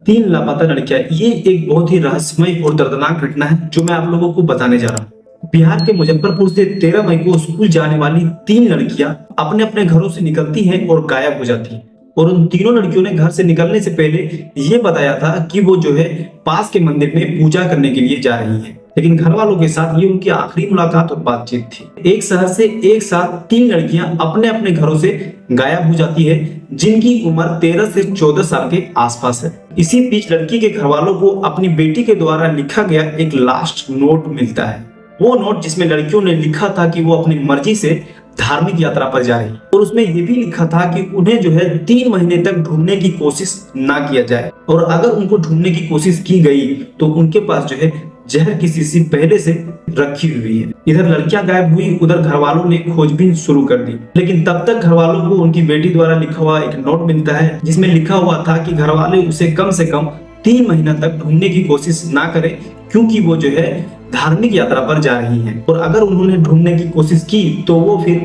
तीन लापता लड़कियां, ये एक बहुत ही रहस्यमय और दर्दनाक घटना है जो मैं आप लोगों को बताने जा रहा हूँ। बिहार के मुजफ्फरपुर से 13 मई को स्कूल जाने वाली तीन लड़कियां अपने अपने घरों से निकलती हैं और गायब हो जाती हैं। और उन तीनों लड़कियों ने घर से निकलने से पहले ये बताया था कि वो जो है पास के मंदिर में पूजा करने के लिए जा रही है, लेकिन घर वालों के साथ ये उनकी आखिरी मुलाकात और बातचीत थी। एक शहर से एक साथ तीन लड़कियां अपने अपने घरों से गायब हो जाती है, जिनकी उम्र 13 से 14 साल के आसपास है। इसी बीच लड़की के घर वालों को अपनी बेटी के द्वारा लिखा गया एक लास्ट नोट मिलता है। वो नोट जिसमें लड़कियों ने लिखा था कि वो अपनी मर्जी से धार्मिक यात्रा पर जा रही है, और उसमें यह भी लिखा था कि उन्हें जो है 3 महीने तक ढूंढने की कोशिश ना किया जाए, और अगर उनको ढूंढने की कोशिश की गई तो उनके पास जो है जहर की शीशी पहले से रखी हुई है। इधर लड़कियां गायब हुई, उधर घर वालों ने खोजबीन शुरू कर दी, लेकिन तब तक घर वालों को उनकी बेटी द्वारा लिखा हुआ एक नोट मिलता है जिसमें लिखा हुआ था कि घर वाले उसे कम से कम 3 महीना तक ढूंढने की कोशिश ना करें, क्योंकि वो जो है धार्मिक यात्रा पर जा रही हैं, और अगर उन्होंने ढूंढने की कोशिश की तो वो फिर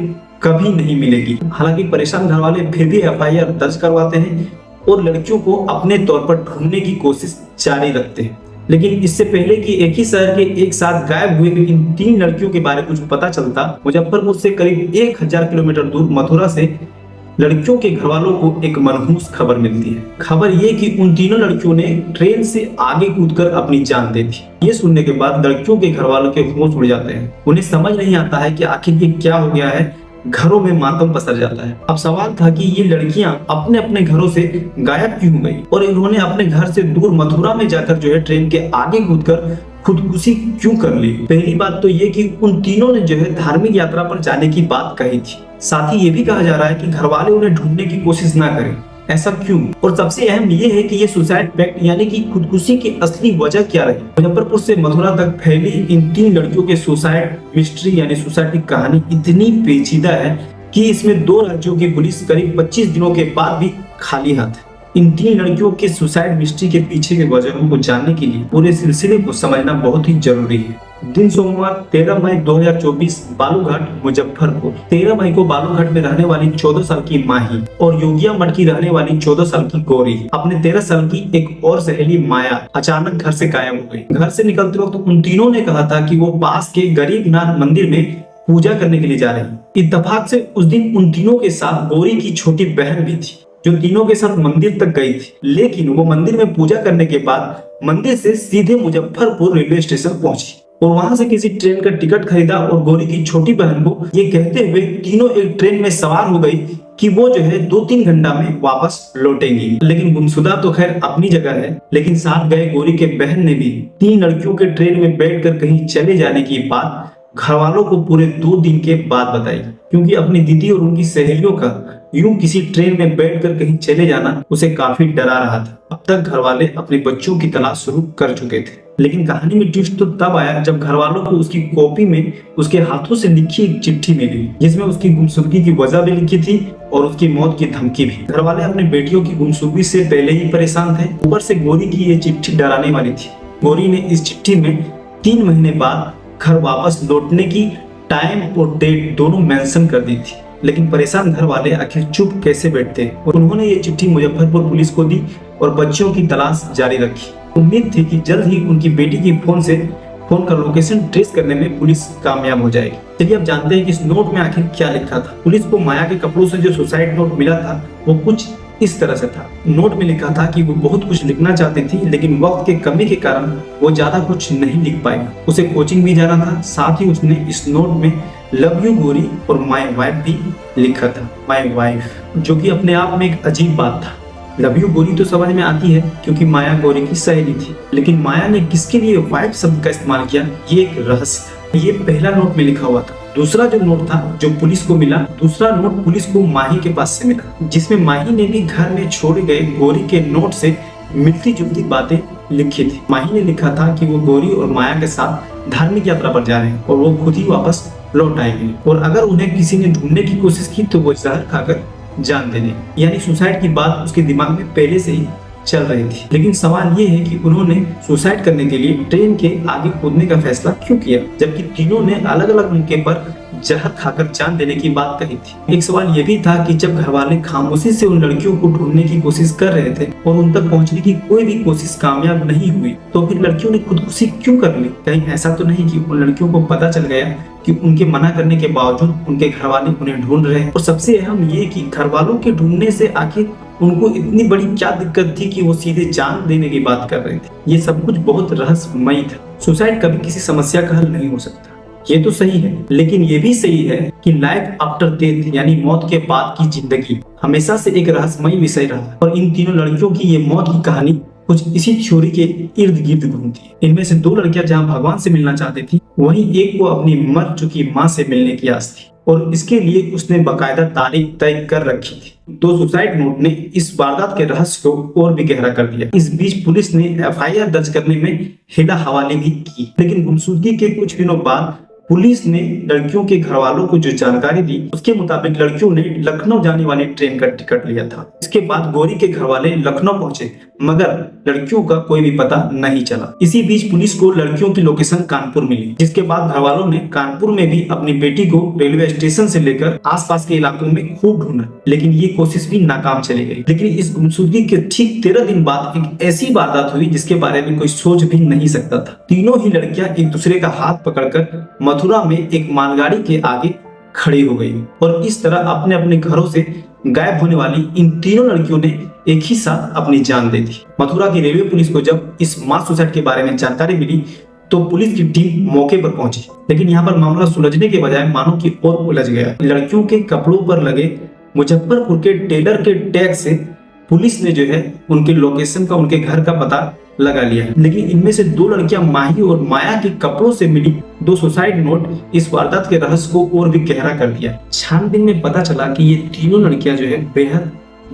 कभी नहीं मिलेगी। हालांकि परेशान घर वाले फिर भी एफआईआर दर्ज करवाते हैं और लड़कियों को अपने तौर पर ढूंढने की कोशिश जारी रखते हैं। लेकिन इससे पहले कि एक ही शहर के एक साथ गायब हुए इन तीन लड़कियों के बारे में कुछ पता चलता, मुजफ्फरपुर से करीब 1000 किलोमीटर दूर मथुरा से लड़कियों के घर वालों को एक मनहूस खबर मिलती है। खबर ये कि उन तीनों लड़कियों ने ट्रेन से आगे कूदकर अपनी जान दे दी। ये सुनने के बाद लड़कियों के घर वालों के होश उड़ जाते हैं। उन्हें समझ नहीं आता है कि आखिर ये क्या हो गया है। घरों में मातम पसर जाता है। अब सवाल था कि ये लड़कियां अपने अपने घरों से गायब क्यों हो गई, और इन्होंने अपने घर से दूर मथुरा में जाकर जो है ट्रेन के आगे कूदकर खुदकुशी क्यों कर ली। पहली बात तो ये कि उन तीनों ने जो है धार्मिक यात्रा पर जाने की बात कही थी। साथ ही ये भी कहा जा रहा है कि घर वाले उन्हें ढूंढने की कोशिश ना करें। ऐसा क्यों? और सबसे अहम ये है कि ये सुसाइड पैक्ट यानी कि खुदकुशी की असली वजह क्या रही। मुजफ्फरपुर से मथुरा तक फैली इन तीन लड़कियों के सुसाइड मिस्ट्री यानी सुसाइड की कहानी इतनी पेचीदा है कि इसमें 2 राज्यों की पुलिस करीब 25 दिनों के बाद भी खाली हाथ है। इन तीन लड़कियों के सुसाइड मिस्ट्री के पीछे के वजहों को जानने के लिए पूरे सिलसिले को समझना बहुत ही जरूरी है। दिन सोमवार 13 मई 2024 बालूघाट मुजफ्फरपुर। 13 मई को बालूघाट में रहने वाली 14 साल की माही और योगिया मठ की रहने वाली 14 साल की गौरी अपने 13 साल की एक और सहेली माया अचानक घर से गायब हो गई। घर से निकलते वक्त उन तीनों ने कहा था कि वो पास के गरीबनाथ मंदिर में पूजा करने के लिए जा रही। इत्तेफाक से उस दिन उन तीनों के साथ गौरी की छोटी बहन भी थी, जो तीनों के साथ मंदिर तक गई थी। लेकिन वो मंदिर में पूजा करने के बाद मंदिर से सीधे मुजफ्फरपुर रेलवे स्टेशन पहुंची और वहां से किसी ट्रेन का टिकट खरीदा और गौरी की छोटी बहन को ये कहते हुए तीनों एक ट्रेन में सवार हो गई कि वो जो है 2-3 घंटा में वापस लौटेंगी। लेकिन गुमशुदा तो खैर अपनी जगह है, लेकिन साथ गए गौरी के बहन ने भी तीन लड़कियों के ट्रेन में बैठकर कहीं चले जाने की बात घर वालों को पूरे 2 दिन के बाद बताई, क्योंकि अपनी दीदी और उनकी सहेलियों का यूं किसी ट्रेन में बैठकर कहीं चले जाना उसे काफी डरा रहा था। अब तक घर वाले अपने बच्चों की तलाश शुरू कर चुके थे, लेकिन कहानी में ट्विस्ट तो तब आया जब घर वालों को उसकी कॉपी में उसके हाथों से लिखी एक चिट्ठी मिली, जिसमें उसकी गुमशुदगी की वजह भी लिखी थी और उसकी मौत की धमकी भी। घर वाले अपने बेटियों की गुमशुदगी से पहले ही परेशान थे, ऊपर से गौरी की ये चिट्ठी डराने वाली थी। गौरी ने इस चिट्ठी में 3 महीने बाद घर वापस लौटने की टाइम और डेट दोनों मेंशन कर दी थी। लेकिन परेशान घर वाले आखिर चुप कैसे बैठते, और उन्होंने ये चिट्ठी मुजफ्फरपुर पुलिस को दी और बच्चों की तलाश जारी रखी। उम्मीद थी कि जल्द ही उनकी बेटी की फोन का लोकेशन ट्रेस करने में पुलिस कामयाब हो जाएगी। चलिए अब जानते हैं कि इस नोट में आखिर क्या लिखा था। पुलिस को माया के कपड़ों से जो सुसाइड नोट मिला था वो कुछ इस तरह से था। नोट में लिखा था कि वो बहुत कुछ लिखना चाहती थी, लेकिन वक्त के कमी के कारण वो ज्यादा कुछ नहीं लिख पाई। उसे कोचिंग भी जाना था, साथ ही उसने इस नोट में लव यू गौरी और माय वाइफ भी लिखा था। माय वाइफ, जो कि अपने आप में एक अजीब बात था। लव यू गौरी तो समझ में आती है क्योंकि माया गौरी की सहेली थी, लेकिन माया ने किसके लिए वाइफ शब्द का इस्तेमाल किया ये एक रहस्य था। ये पहला नोट में लिखा हुआ था। दूसरा जो नोट था जो पुलिस को मिला, दूसरा नोट पुलिस को माही के पास से मिला, जिसमें माही ने भी घर में छोड़े गए गौरी के नोट से मिलती जुलती बातें लिखी थी। माही ने लिखा था कि वो गौरी और माया के साथ धार्मिक यात्रा पर जा रहे हैं और वो खुद ही वापस लौट आएंगे, और अगर उन्हें किसी ने ढूंढने की कोशिश की तो वो जहर खाकर जान दे दें। यानी सुसाइड की बात उसके दिमाग में पहले से ही चल रही थी। लेकिन सवाल ये है कि उन्होंने सुसाइड करने के लिए ट्रेन के आगे कूदने का फैसला क्यों किया, जबकि तीनों ने अलग अलग मौके पर जहर खाकर जान देने की बात कही थी। एक सवाल ये भी था कि जब घर वाले खामोशी से उन लड़कियों को ढूंढने की कोशिश कर रहे थे और उन तक पहुंचने की कोई भी कोशिश कामयाब नहीं हुई, तो फिर लड़कियों ने खुदकुशी क्यों कर ली? कहीं ऐसा तो नहीं कि उन लड़कियों को पता चल गया कि उनके मना करने के बावजूद उनके घर वाले उन्हें ढूंढ रहे हैं? और सबसे अहम ये कि घर वालों के ढूंढने से आखिर उनको इतनी बड़ी क्या दिक्कत थी कि वो सीधे जान देने की बात कर रहे थे? ये सब कुछ बहुत रहस्यमयी था। सुसाइड कभी किसी समस्या का हल नहीं हो सकता, ये तो सही है, लेकिन ये भी सही है कि लाइफ आफ्टर डेथ यानी मौत के बाद की जिंदगी हमेशा से एक रहस्यमयी विषय रहा। और इन तीनों लड़कियों की ये मौत की कहानी कुछ इसी थ्योरी के इर्द गिर्द घूमती है। इनमें से 2 लड़कियां जहां भगवान से मिलना चाहती थी, वहीं एक को अपनी मर चुकी मां से मिलने की आस थी और इसके लिए उसने बाकायदा तारीख तय कर रखी थी। तो सुसाइड नोट ने इस वारदात के रहस्य को और भी गहरा कर दिया। इस बीच पुलिस ने एफआईआर दर्ज करने में हेला हवाले भी की, लेकिन गुमशुदगी के कुछ दिनों बाद पुलिस ने लड़कियों के घर वालों को जो जानकारी दी उसके मुताबिक लड़कियों ने लखनऊ जाने वाली ट्रेन का टिकट लिया था। इसके बाद गौरी के घर वाले लखनऊ पहुंचे, मगर लड़कियों का कोई भी पता नहीं चला। इसी बीच पुलिस को लड़कियों की लोकेशन कानपुर मिली, जिसके बाद घर वालों ने कानपुर में भी अपनी बेटी को रेलवे स्टेशन से लेकर आसपास के इलाकों में खूब ढूंढा, लेकिन ये कोशिश भी नाकाम चली गई। लेकिन इस गुमशुदगी के ठीक 13 दिन बाद एक ऐसी वारदात हुई जिसके बारे में कोई सोच भी नहीं सकता था। तीनों ही लड़कियां एक दूसरे का हाथ पकड़कर मथुरा में एक मालगाड़ी के आगे खड़ी हो गई और इस तरह अपने अपने घरों से गायब होने वाली इन तीनों लड़कियों ने एक ही साथ अपनी जान दे दी। मथुरा की रेलवे पुलिस को जब इस मास सुसाइड के बारे में जानकारी मिली तो पुलिस की टीम मौके पर पहुंची, लेकिन यहाँ पर मामला सुलझने के बजाय मानो कि और उलझ गया। लड़कियों के कपड़ों पर लगे मुजफ्फरपुर के टेलर के टैग से पुलिस ने जो है उनके लोकेशन का, उनके घर का पता लगा लिया है। लेकिन इनमें से 2 लड़कियां माही और माया के कपड़ों से मिली 2 सुसाइड नोट इस वारदात के रहस्य को और भी गहरा कर दिया। छानबीन में पता चला कि ये तीनों लड़कियां जो है बेहद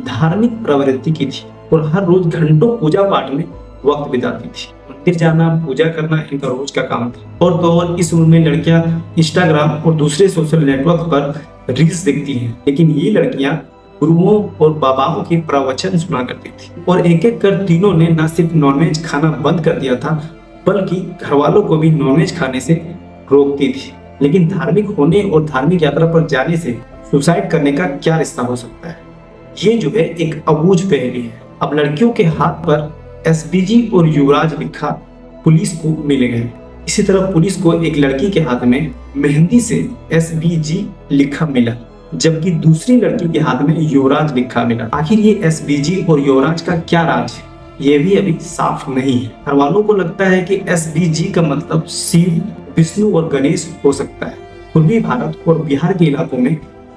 धार्मिक प्रवृत्ति की थी और हर रोज घंटों पूजा पाठ में वक्त बिताती थी। मंदिर जाना, पूजा करना इनका रोज का काम था। और तो और इस उम्र में लड़कियां इंस्टाग्राम और दूसरे सोशल नेटवर्क पर रील्स देखती हैं, लेकिन ये लड़कियां गुरुओं और बाबाओं के प्रवचन सुना करती थी। और एक एक कर तीनों ने न सिर्फ नॉनवेज खाना बंद कर दिया था, बल्कि घर वालों को भी नॉनवेज खाने से रोकती थी। लेकिन धार्मिक होने और धार्मिक यात्रा पर जाने से सुसाइड करने का क्या रिश्ता हो सकता है? ये जो है एक अबूझ पहेली है। अब लड़कियों के हाथ पर एसबीजी और युवराज लिखा पुलिस को मिल गए। इसी तरह पुलिस को एक लड़की के हाथ में मेहंदी से एसबीजी लिखा मिला, जबकि दूसरी लड़की के हाथ में युवराज लिखा मिला। आखिर ये एसबीजी और युवराज का क्या राज है, ये भी अभी साफ नहीं है। घर वालों को लगता है कि एसबीजी का मतलब शिव, विष्णु और गणेश हो सकता है। पूर्वी भारत और बिहार के इलाकों में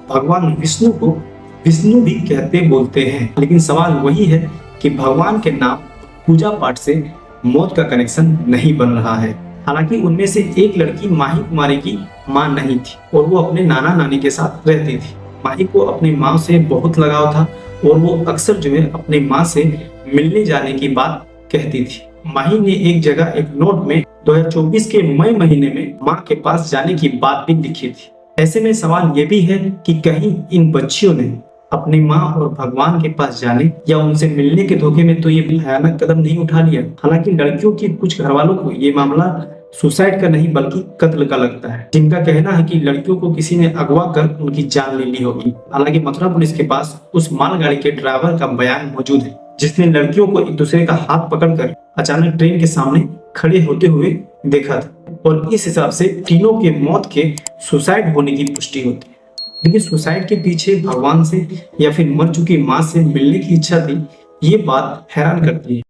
भगवान विष्णु को विष्णु भी कहते बोलते हैं, लेकिन सवाल वही है कि भगवान के नाम पूजा पाठ से मौत का कनेक्शन नहीं बन रहा है। हालांकि उनमें से एक लड़की माही कुमारी की मां नहीं थी और वो अपने नाना नानी के साथ रहती थी। माही को अपनी मां से बहुत लगाव था और वो अक्सर जो है अपनी मां से मिलने जाने की बात कहती थी। माही ने एक जगह एक नोट में 2024 के मई महीने में मां के पास जाने की बात भी लिखी थी। ऐसे में सवाल ये भी है कि कहीं इन बच्चियों ने अपनी माँ और भगवान के पास जाने या उनसे मिलने के धोखे में तो ये भयानक कदम नहीं उठा लिया। हालांकि लड़कियों के कुछ घर वालों को ये मामला सुसाइड का नहीं बल्कि कत्ल का लगता है, जिनका कहना है कि लड़कियों को किसी ने अगवा कर उनकी जान ले ली होगी। हालांकि मथुरा पुलिस के पास उस मालगाड़ी के ड्राइवर का बयान मौजूद है, जिसने लड़कियों को एक दूसरे का हाथ पकड़कर अचानक ट्रेन के सामने खड़े होते हुए देखा था और इस हिसाब से तीनों के मौत के सुसाइड होने की पुष्टि होती है। लेकिन सुसाइड के पीछे भगवान से या फिर मर चुकी मां से मिलने की इच्छा थी, ये बात हैरान करती है।